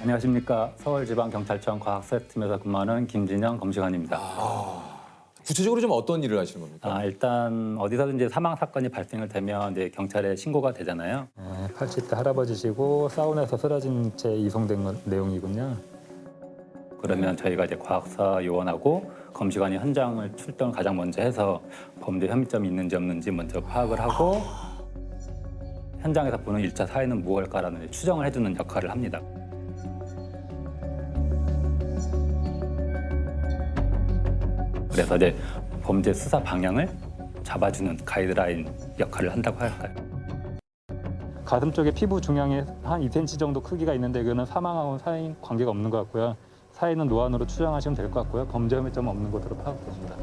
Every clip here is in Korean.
안녕하십니까. 서울지방경찰청 과학수사팀에서 근무하는 김진영 검시관입니다. 구체적으로 좀 어떤 일을 하시는 겁니까? 일단 어디서든지 사망 사건이 발생을 되면 이제 경찰에 신고가 되잖아요. 80대 할아버지시고 사우나에서 쓰러진 채 이송된 내용이군요. 그러면 저희가 이제 과학수사 요원하고 검시관이 현장을 출동을 가장 먼저 해서 범죄 혐의점이 있는지 없는지 먼저 파악을 하고 현장에서 보는 1차 사회는 무엇일까라는 추정을 해주는 역할을 합니다. 그래서 이제 범죄 수사 방향을 잡아주는 가이드라인 역할을 한다고 할까요? 가슴 쪽에 피부 중앙에 한 2cm 정도 크기가 있는데 이거는 사망하고는 사인 관계가 없는 것 같고요. 사인은 노안으로 추정하시면 될 것 같고요. 범죄 혐의점 없는 것으로 파악됩니다.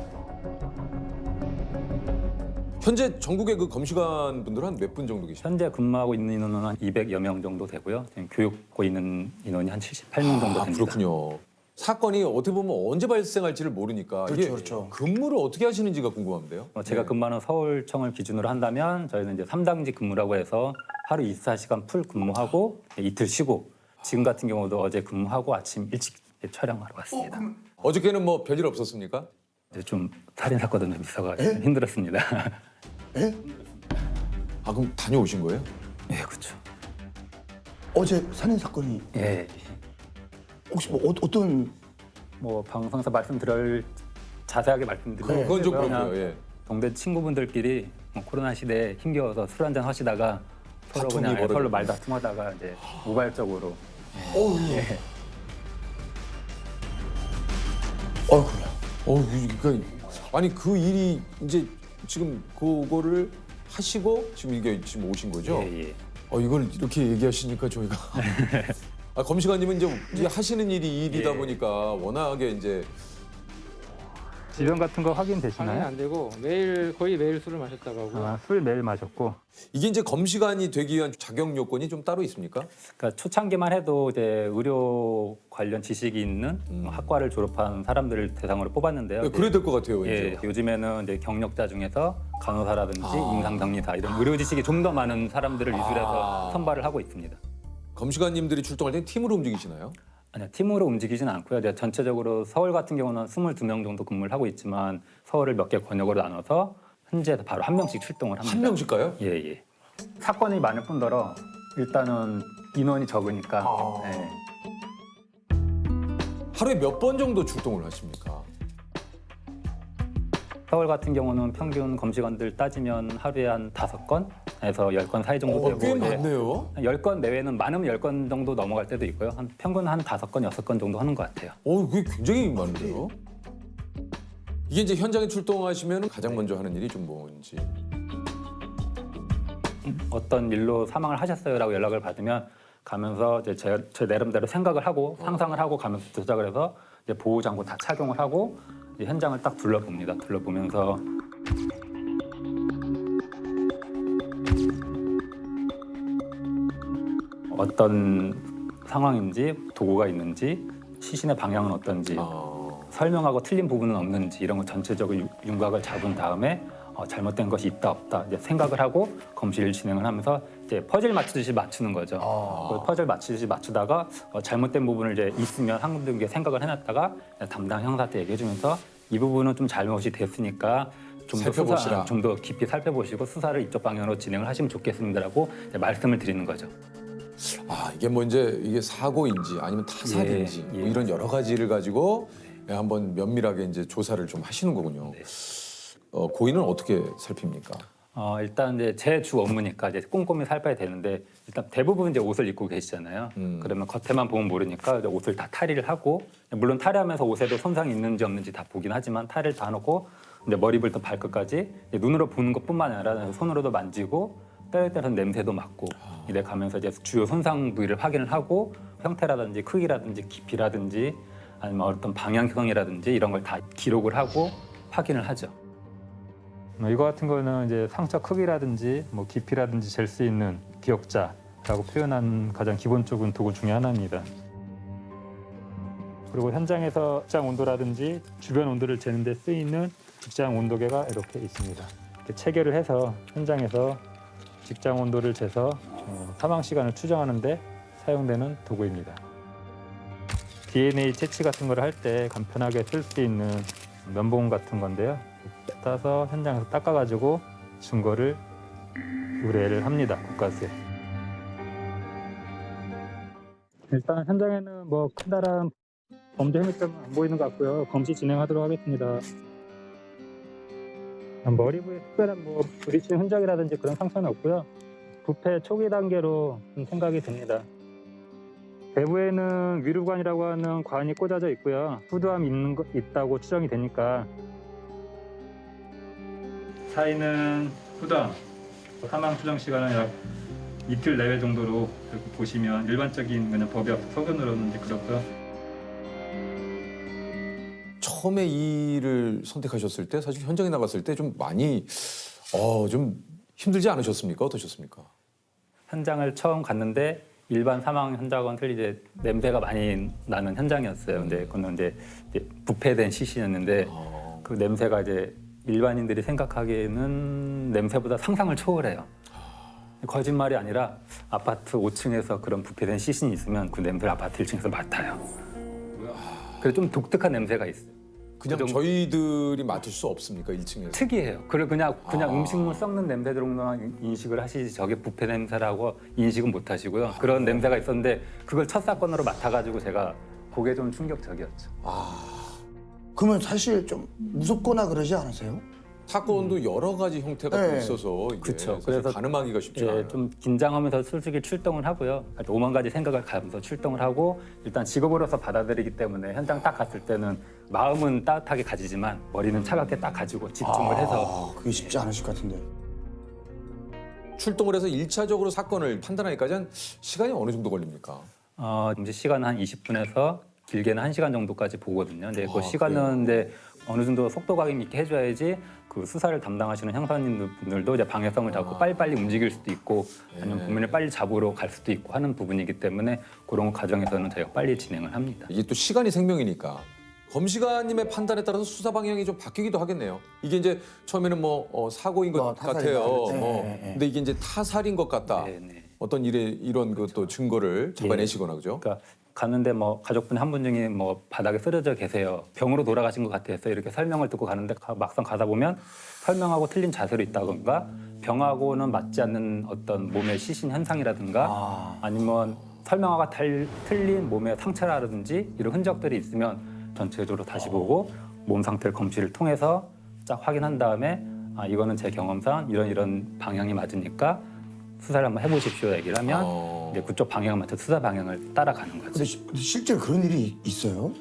현재 전국의 그 검시관 분들은 한 몇 분 정도 계십니까? 현재 근무하고 있는 인원은 한 200여 명 정도 되고요. 지금 교육고 있는 인원이 한 78명 정도 됩니다. 그렇군요. 사건이 어떻게 보면 언제 발생할지를 모르니까 이게 그렇죠. 근무를 어떻게 하시는지가 궁금한데요. 제가 근무하는 서울청을 기준으로 한다면 저희는 이제 3당직 근무라고 해서 하루 24시간 풀 근무하고 이틀 쉬고 지금 같은 경우도 어제 근무하고 아침 일찍 촬영하러 왔습니다. 어저께는 뭐 별일 없었습니까? 이제 좀 살인 사건도 좀 있어가지고 힘들었습니다. 아 그럼 다녀오신 거예요? 예, 그렇죠. 어제 살인 사건이 예, 혹시 뭐 어떤 뭐 방송에서 말씀드릴 자세하게 말씀드리면 그건 좀 그냥 그렇고요. 예. 동대 친구분들끼리 뭐 코로나 시대에 힘겨워서 술 한잔 하시다가 서로 다툼이 그냥 벌어졌네. 서로 말다툼하다가 이제 우발적으로 예. 어이구야. 그러니까 아니 그 일이 이제 지금 그거를 하시고 지금 이게 지금 오신 거죠? 예, 예. 이걸 이렇게 얘기하시니까 저희가 검시관님은 이제 하시는 일이 이 일이다 예. 보니까 워낙에 이제 질병 같은 거 방해는 확인되시나요? 안 되고 거의 매일 술을 마셨다고 하고요. 술 매일 마셨고 이게 이제 검시관이 되기 위한 자격 요건이 좀 따로 있습니까? 그러니까 초창기만 해도 이제 의료 관련 지식이 있는 학과를 졸업한 사람들을 대상으로 뽑았는데요. 네, 그래야 될 것 같아요. 예, 왠지. 요즘에는 이제 경력자 중에서 간호사라든지 임상병리사 이런 의료 지식이 좀 더 많은 사람들을 유출해서 선발을 하고 있습니다. 검시관님들이 출동할 때 팀으로 움직이시나요? 아니요, 팀으로 움직이지는 않고요. 이제 전체적으로 서울 같은 경우는 22명 정도 근무를 하고 있지만 서울을 몇 개 권역으로 나눠서 현지에서 바로 한 명씩 출동을 합니다. 한 명씩 가요? 예, 예. 사건이 많을 뿐더러 일단은 인원이 적으니까 예. 하루에 몇 번 정도 출동을 하십니까? 서울 같은 경우는 평균 검시관들 따지면 하루에 한 5건에서 10건 사이 정도 되고 꽤 이제 많네요. 10건 내외는 많으면 10건 정도 넘어갈 때도 있고요. 한 평균 한 5건, 6건 정도 하는 것 같아요. 그게 굉장히 많은데요. 이게 이제 현장에 출동하시면 가장 먼저 하는 일이 좀 뭔지. 어떤 일로 사망을 하셨어요라고 연락을 받으면 가면서 이제 제 나름대로 생각을 하고 상상을 하고 가면서 도착을 해서 이제 보호 장구 다 착용을 하고 이제 현장을 딱 둘러봅니다. 둘러보면서 어떤 상황인지 도구가 있는지 시신의 방향은 어떤지 설명하고 틀린 부분은 없는지 이런 거 전체적으로 윤곽을 잡은 다음에 잘못된 것이 있다 없다 이제 생각을 하고 검시를 진행을 하면서 이제 퍼즐 맞추듯이 맞추는 거죠. 그 퍼즐 맞추듯이 맞추다가 잘못된 부분을 이제 있으면 한두 개 생각을 해놨다가 담당 형사한테 얘기해주면서 이 부분은 좀 잘못이 됐으니까 좀 더 살펴보시라. 좀 더 깊이 살펴보시고 수사를 이쪽 방향으로 진행을 하시면 좋겠습니다라고 말씀을 드리는 거죠. 이게 뭐 이게 사고인지 아니면 타살인지 예, 예. 뭐 이런 여러 가지를 가지고 한번 면밀하게 이제 조사를 좀 하시는 거군요. 네. 고의는 어떻게 살핍니까? 일단 이제 제 주 업무니까 이제 꼼꼼히 살펴야 되는데 일단 대부분 이제 옷을 입고 계시잖아요. 그러면 겉에만 보면 모르니까 이제 옷을 다 탈의를 하고 물론 탈의하면서 옷에도 손상이 있는지 없는지 다 보긴 하지만 탈의를 다 놓고 이제 머리부터 발끝까지 이제 눈으로 보는 것뿐만 아니라 손으로도 만지고 때에 따라서 냄새도 맡고 이래 가면서 이제 주요 손상 부위를 확인을 하고 형태라든지 크기라든지 깊이라든지 아니면 어떤 방향성이라든지 이런 걸 다 기록을 하고 확인을 하죠. 이거 같은 거는 이제 상처 크기라든지 뭐 깊이라든지 잴 수 있는 기억자라고 표현한 가장 기본적인 도구 중에 하나입니다. 그리고 현장에서 직장 온도라든지 주변 온도를 재는 데 쓰이는 직장 온도계가 이렇게 있습니다. 이렇게 체계를 해서 현장에서 직장 온도를 재서 사망 시간을 추정하는 데 사용되는 도구입니다. DNA 채취 같은 걸 할 때 간편하게 쓸 수 있는 면봉 같은 건데요. 따서 현장에서 닦아가지고 증거를 의뢰를 합니다. 국가수에. 일단 현장에는 뭐 큰다란 범죄 혐의점은 안 보이는 것 같고요. 검시 진행하도록 하겠습니다. 머리부에 특별한 뭐 부딪힌 흔적이라든지 그런 상처는 없고요. 부패 초기 단계로 좀 생각이 듭니다. 배부에는 위루관이라고 하는 관이 꽂아져 있고요. 후두암이 있다고 추정이 되니까 사인은 후두암, 사망 추정 시간은 약 이틀 내외 정도로 이렇게 보시면 일반적인 그냥 법의 소견으로는 이제 그렇고요. 처음에 이 일을 선택하셨을 때 사실 현장에 나갔을 때 좀 많이 좀 힘들지 않으셨습니까? 어떠셨습니까? 현장을 처음 갔는데 일반 사망 현장과는 틀리게 냄새가 많이 나는 현장이었어요. 근데 그거는 이제 부패된 시신이었는데 그 냄새가 이제 일반인들이 생각하기에는 냄새보다 상상을 초월해요. 거짓말이 아니라 아파트 5층에서 그런 부패된 시신이 있으면 그 냄새를 아파트 1층에서 맡아요. 그래서 좀 독특한 냄새가 있어요. 그냥 저희들이 맡을 수 없습니까? 1층에서. 특이해요. 그냥 음식물 썩는 냄새 정도만 인식을 하시지 저게 부패 냄새라고 인식은 못 하시고요. 그런 냄새가 있었는데 그걸 첫 사건으로 맡아가지고 제가 그게 좀 충격적이었죠. 그러면 사실 좀 무섭거나 그러지 않으세요? 사건도 여러 가지 형태가 또 네. 있어서 이게 그쵸. 사실 그래서 가늠하기가 쉽지 않아요. 예, 좀 긴장하면서 솔직히 출동을 하고요. 5만 가지 생각을 가면서 출동을 하고 일단 직업으로서 받아들이기 때문에 현장 딱 갔을 때는 마음은 따뜻하게 가지지만 머리는 차갑게 딱 가지고 집중을 해서 그게 쉽지 않으실 것 같은데. 출동을 해서 1차적으로 사건을 판단하기까지 한 시간이 어느 정도 걸립니까? 이제 시간은 한 20분에서 길게는 1시간 정도까지 보거든요. 근데 그 아, 시간은 이제 어느 정도 속도감 있게 해줘야지 그 수사를 담당하시는 형사님들도 이제 방해성을 잡고 빨리빨리 움직일 수도 있고 아니면 범인을 빨리 잡으러 갈 수도 있고 하는 부분이기 때문에 그런 과정에서는 저희가 빨리 진행을 합니다. 이게 또 시간이 생명이니까 검시관님의 판단에 따라서 수사 방향이 좀 바뀌기도 하겠네요. 이게 이제 처음에는 사고인 것 타살이다. 같아요. 네. 근데 이게 이제 타살인 것 같다. 네네. 어떤 이런 또 증거를 잡아내시거나 그죠? 그러니까 갔는데 가족분 한 분 중에 바닥에 쓰러져 계세요. 병으로 돌아가신 것 같아서 이렇게 설명을 듣고 가는데 막상 가다 보면 설명하고 틀린 자세로 있다던가 병하고는 맞지 않는 어떤 몸의 시신 현상이라든가 아니면 설명하고 틀린 몸의 상처라든지 이런 흔적들이 있으면 전체적으로 다시 보고 몸 상태를 검시를 통해서 딱 확인한 다음에 이거는 제 경험상 이런 방향이 맞으니까 수사를 한번 해보십시오 얘기를 하면 이제 그쪽 방향을 맞춰 수사 방향을 따라가는 거죠. 근데 실제 그런 일이 있어요?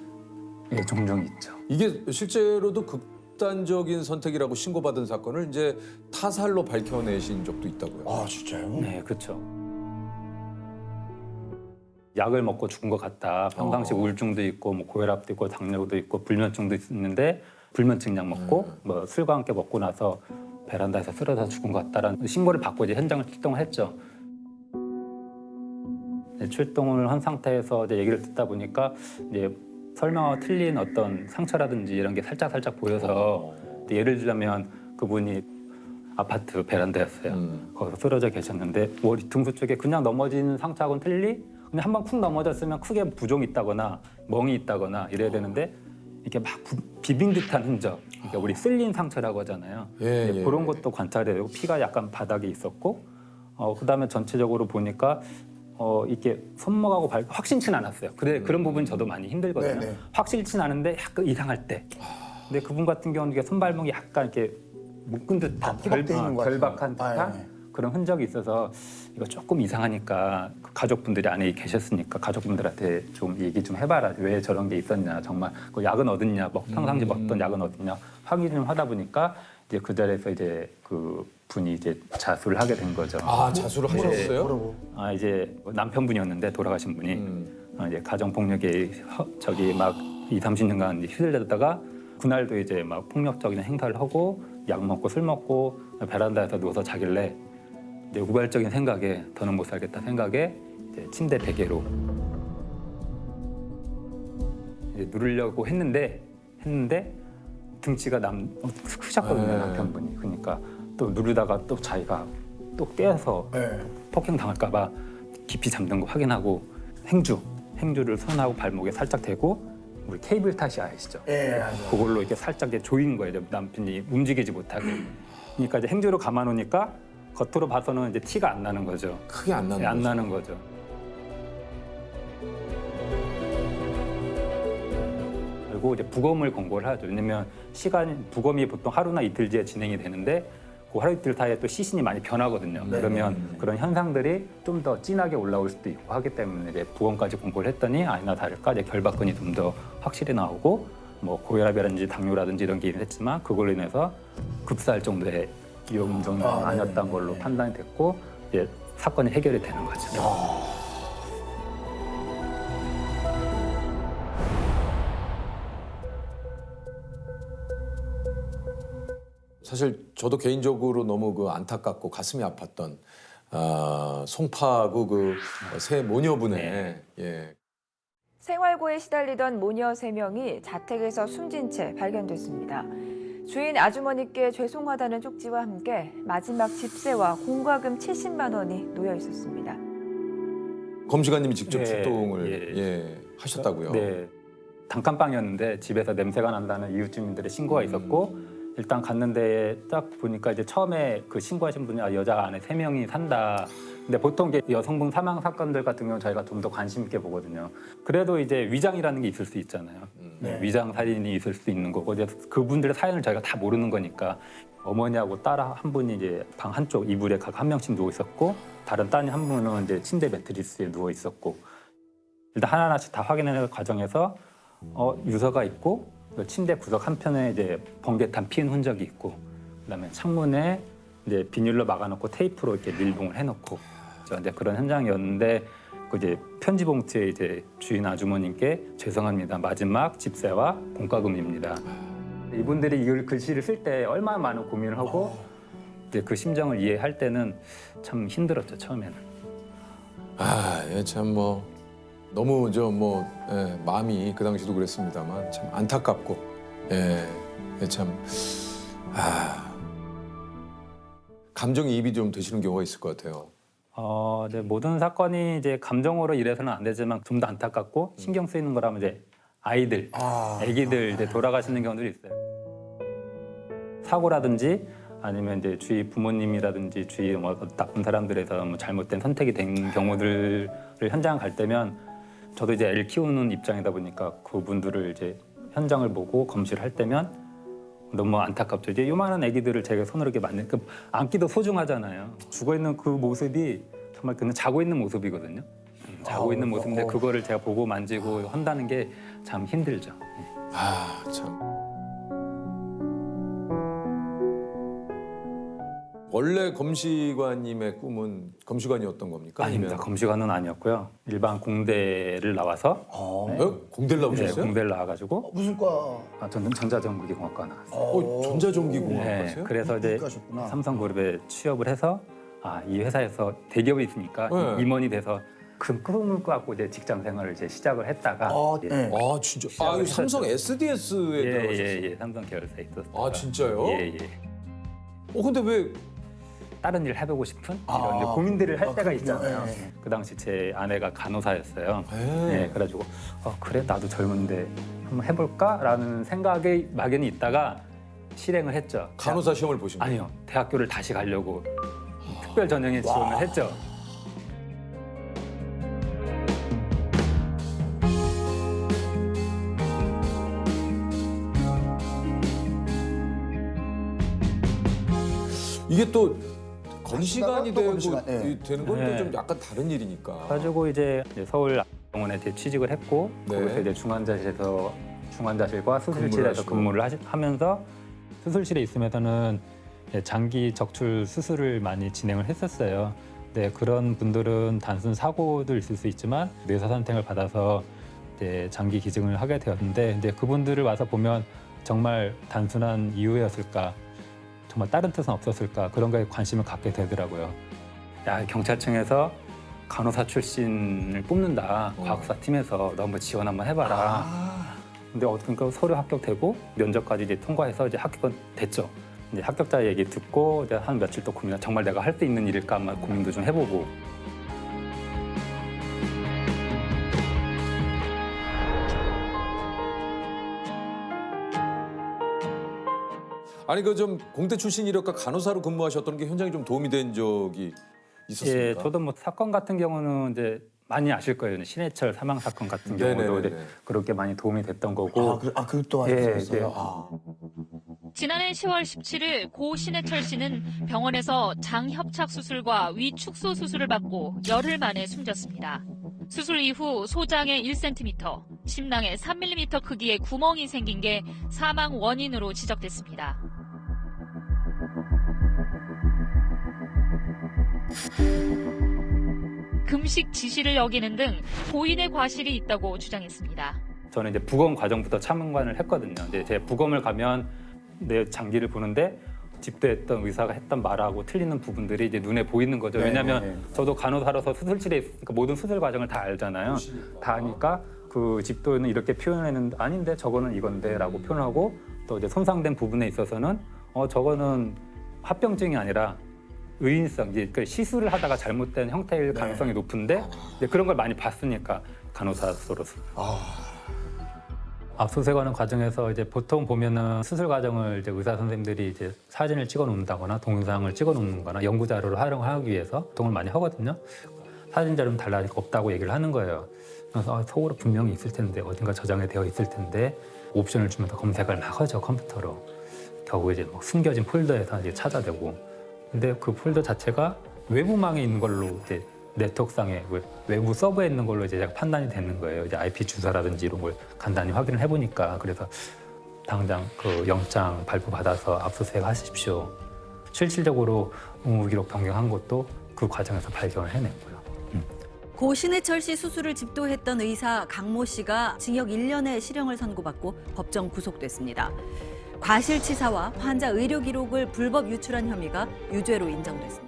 예, 종종 있죠. 이게 실제로도 극단적인 선택이라고 신고받은 사건을 이제 타살로 밝혀내신 적도 있다고요. 아 진짜요? 네, 그렇죠. 약을 먹고 죽은 것 같다. 평상시 우울증도 있고 고혈압도 있고 당뇨도 있고 불면증도 있는데 불면증 약 먹고 술과 함께 먹고 나서 베란다에서 쓰러져 죽은 것 같다라는 신고를 받고 이제 현장을 출동을 했죠. 출동을 한 상태에서 이제 얘기를 듣다 보니까 이제 설명과 틀린 어떤 상처라든지 이런 게 살짝 보여서 예를 들자면 그분이 아파트 베란다였어요. 거기서 쓰러져 계셨는데 머리 등수 쪽에 그냥 넘어진 상처하고는 틀리 그냥 한 번 쿵 넘어졌으면 크게 부종이 있다거나 멍이 있다거나 이래야 되는데 이렇게 막 비빈 듯한 흔적, 그러니까 우리 쓸린 상처라고 하잖아요. 그런 것도 관찰해야 되고 피가 약간 바닥에 있었고 그다음에 전체적으로 보니까 이렇게 손목하고 발 확실치는 않았어요. 그런 부분이 저도 많이 힘들거든요. 네네. 확실치는 않은데 약간 이상할 때. 근데 그분 같은 경우는 이게 손발목이 약간 이렇게 묶은 듯한 피박돼 있는 것 같아요. 결박한 듯한 네. 그런 흔적이 있어서 이거 조금 이상하니까 그 가족분들이 안에 계셨으니까 가족분들한테 좀 얘기 좀 해봐라. 왜 저런 게 있었냐. 정말 그 약은 어딨냐. 평상시 먹던 약은 어딨냐. 확인 좀 하다 보니까 이제 그 자리에서 이제 그 분이 이제 자수를 하게 된 거죠. 자수를 하셨어요? 뭐라고? 이제 남편분이었는데 돌아가신 분이 이제 가정 폭력에 막 20-30년간 휘둘렸다가 그날도 이제 막 폭력적인 행사를 하고 약 먹고 술 먹고 베란다에서 누워서 자길래 이제 우발적인 생각에 더는 못 살겠다 생각에 이제 침대 베개로 이제 누르려고 했는데 등치가 크셨거든요 남편분이. 그러니까 또 누르다가 또 자기가 또 깨서 폭행 당할까 봐 깊이 잠든 거 확인하고 행주 행주를 손하고 발목에 살짝 대고 우리 케이블 타시 아시죠? 예, 맞아요. 그걸로 이렇게 살짝 이제 조인 거예요. 남편이 움직이지 못하게. 그러니까 이제 행주로 감아놓으니까 겉으로 봐서는 이제 티가 안 나는 거죠. 크게 안 나는 안 거죠. 나는 거죠. 그리고 이제 부검을 권고를 하죠. 왜냐면 부검이 보통 하루나 이틀 뒤에 진행이 되는데 그 하루 이틀 사이에 또 시신이 많이 변하거든요. 그러면 그런 현상들이 좀 더 진하게 올라올 수도 있고 하기 때문에 이제 부검까지 권고를 했더니 아니나 다를까 이제 결박근이 좀 더 확실히 나오고 뭐 고혈압이라든지 당뇨라든지 이런 게 있었지만 그걸로 인해서 급사할 정도의 위험 정도는 아니었던 걸로 판단이 됐고 이제 사건이 해결이 되는 거죠. 사실 저도 개인적으로 너무 그 안타깝고 가슴이 아팠던 송파구 그 새 모녀분의 예. 생활고에 시달리던 모녀 3명이 자택에서 숨진 채 발견됐습니다. 주인 아주머니께 죄송하다는 쪽지와 함께 마지막 집세와 공과금 70만 원이 놓여 있었습니다. 검시관님이 직접 네, 출동을 예. 하셨다고요. 네. 단칸방이었는데 집에서 냄새가 난다는 이웃 주민들의 신고가 있었고 일단 갔는데 딱 보니까 이제 처음에 그 신고하신 분이 여자 안에 3명이 산다. 근데 보통 이게 여성분 사망 사건들 같은 경우는 저희가 좀 더 관심 있게 보거든요. 그래도 이제 위장이라는 게 있을 수 있잖아요. 위장 살인이 있을 수 있는 거고 이제 그분들의 사연을 저희가 다 모르는 거니까 어머니하고 딸 한 분이 이제 방 한쪽 이불에 각 한 명씩 누워 있었고 다른 딸이 한 분은 이제 침대 매트리스에 누워 있었고 일단 하나하나씩 다 확인하는 과정에서 유서가 있고 침대 구석 한편에 이제 번개탄 피은 흔적이 있고 그다음에 창문에 이제 비닐로 막아놓고 테이프로 이렇게 밀봉을 해놓고 이제 그런 현장이었는데 그 이제 편지 봉투에 이제 주인 아주머님께 죄송합니다 마지막 집세와 공과금입니다. 이분들이 이 글씨를 쓸 때 얼마나 많은 고민을 하고 이제 그 심정을 이해할 때는 참 힘들었죠 처음에는. 참 뭐 너무 마음이 그 당시도 그랬습니다만 참 안타깝고 참 감정이입이 좀 되시는 경우가 있을 것 같아요. 네, 모든 사건이 이제 감정으로 이래서는 안 되지만 좀 더 안타깝고 신경 쓰이는 거라면 이제 아이들, 아기들 이제 돌아가시는 경우들이 있어요. 사고라든지 아니면 이제 주위 부모님이라든지 주위 뭐 나쁜 사람들에서 뭐 잘못된 선택이 된 경우들을 현장 갈 때면 저도 이제 애를 키우는 입장이다 보니까 그분들을 이제 현장을 보고 검시를 할 때면 너무 안타깝죠. 이제 요만한 아기들을 제가 손으로 이렇게 안기도 소중하잖아요. 죽어 있는 그 모습이 정말 그냥 자고 있는 모습이거든요. 자고 있는 모습인데 그거를 제가 보고 만지고 한다는 게 참 힘들죠. 참. 원래 검시관님의 꿈은 검시관이었던 겁니까? 아닙니다. 검시관은 아니었고요. 일반 공대를 나와서 공대를 네, 나오셨어요? 공대를 나와가지고 무슨 과? 저는 전자전기공학과 나왔어요. 전자전기공학과세요? 네, 그래서 이제 가셨구나. 삼성그룹에 취업을 해서 이 회사에서 대기업에 있으니까 네. 임원이 돼서 그 꿈을 꾸고 이제 직장 생활을 이제 시작을 했다가 네. 진짜. 시작을 이거 삼성 했었죠. SDS에 들어가셨어요? 예, 삼성 계열사에 있었어요. 진짜요? 예. 근데 왜 다른 일 해보고 싶은 이런 이제 고민들을 할 때가 그렇군요. 있잖아요. 예. 그 당시 제 아내가 간호사였어요. 예. 네, 그래가지고 그래 나도 젊은데 한번 해볼까라는 생각이 막연히 있다가 실행을 했죠. 간호사 시험을 보신 거예요? 아니요, 대학교를 다시 가려고 특별 전형에 지원을 했죠. 이게 또 검시관이 또 되고 검시관, 예. 되는 건 또 네. 좀 약간 다른 일이니까. 그래가지고 이제 서울 병원에 취직을 했고 네. 거기서 이제 중환자실과 수술실에서 근무를 근무를 하면서 수술실에 있으면서는 장기 적출 수술을 많이 진행을 했었어요. 네, 그런 분들은 단순 사고도 있을 수 있지만 뇌사산탱을 받아서 이제 장기 기증을 하게 되었는데 근데 그분들을 와서 보면 정말 단순한 이유였을까? 정말 다른 뜻은 없었을까? 그런 거에 관심을 갖게 되더라고요. 경찰청에서 간호사 출신을 뽑는다. 과학사 팀에서 너 한번 지원 한번 해봐라. 근데 그러니까 서류 합격되고 면접까지 이제 통과해서 이제 합격은 됐죠. 이제 합격자 얘기 듣고 이제 한 며칠 또 고민하 정말 내가 할 수 있는 일일까 한번 고민도 좀 해보고. 아니 그 좀 공대 출신 이력과 간호사로 근무하셨던 게 현장에 좀 도움이 된 적이 있었습니까? 예, 저도 뭐 사건 같은 경우는 이제 많이 아실 거예요. 신해철 사망 사건 같은 경우도 네네네네. 이제 그렇게 많이 도움이 됐던 거고. 그것도 예, 하셨어요. 예. 아. 지난해 10월 17일 고 신해철 씨는 병원에서 장협착 수술과 위 축소 수술을 받고 열흘 만에 숨졌습니다. 수술 이후 소장에 1cm, 심낭에 3mm 크기의 구멍이 생긴 게 사망 원인으로 지적됐습니다. 금식 지시를 어기는 등 고인의 과실이 있다고 주장했습니다. 저는 이제 부검 과정부터 참관을 했거든요. 이제 제 부검을 가면 내 장기를 보는데 집도했던 의사가 했던 말하고 틀리는 부분들이 이제 눈에 보이는 거죠. 왜냐하면 저도 간호사로서 수술실에 있으니까 모든 수술 과정을 다 알잖아요. 다 아니까 그 집도는 이렇게 표현했는데 아닌데 저거는 이건데라고 표현하고 또 이제 손상된 부분에 있어서는 저거는 합병증이 아니라 의인성, 이제 그 시술을 하다가 잘못된 형태일 가능성이 높은데 이제 그런 걸 많이 봤으니까 간호사로서. 압수수색하는 과정에서 이제 보통 보면은 수술 과정을 이제 의사 선생님들이 이제 사진을 찍어 놓는다거나 동영상을 찍어 놓는거나 연구 자료를 활용하기 위해서 보통을 많이 하거든요. 사진 자료는 달라질 거 없다고 얘기를 하는 거예요. 그래서 속으로 분명히 있을 텐데 어딘가 저장이 되어 있을 텐데 옵션을 주면서 검색을 막 하죠, 컴퓨터로. 결국 이제 막 숨겨진 폴더에서 이제 찾아대고. 근데 그 폴더 자체가 외부망에 있는 걸로 이제 네트워크상에 외부 서버에 있는 걸로 이제 판단이 되는 거예요. 이제 IP 주소라든지 이런 걸 간단히 확인을 해보니까. 그래서 당장 그 영장 발부 받아서 압수수색 하십시오. 실질적으로 의무기록 변경한 것도 그 과정에서 발견을 해냈고요. 고 신해철 씨 수술을 집도했던 의사 강모 씨가 징역 1년의 실형을 선고받고 법정 구속됐습니다. 과실치사와 환자 의료 기록을 불법 유출한 혐의가 유죄로 인정됐습니다.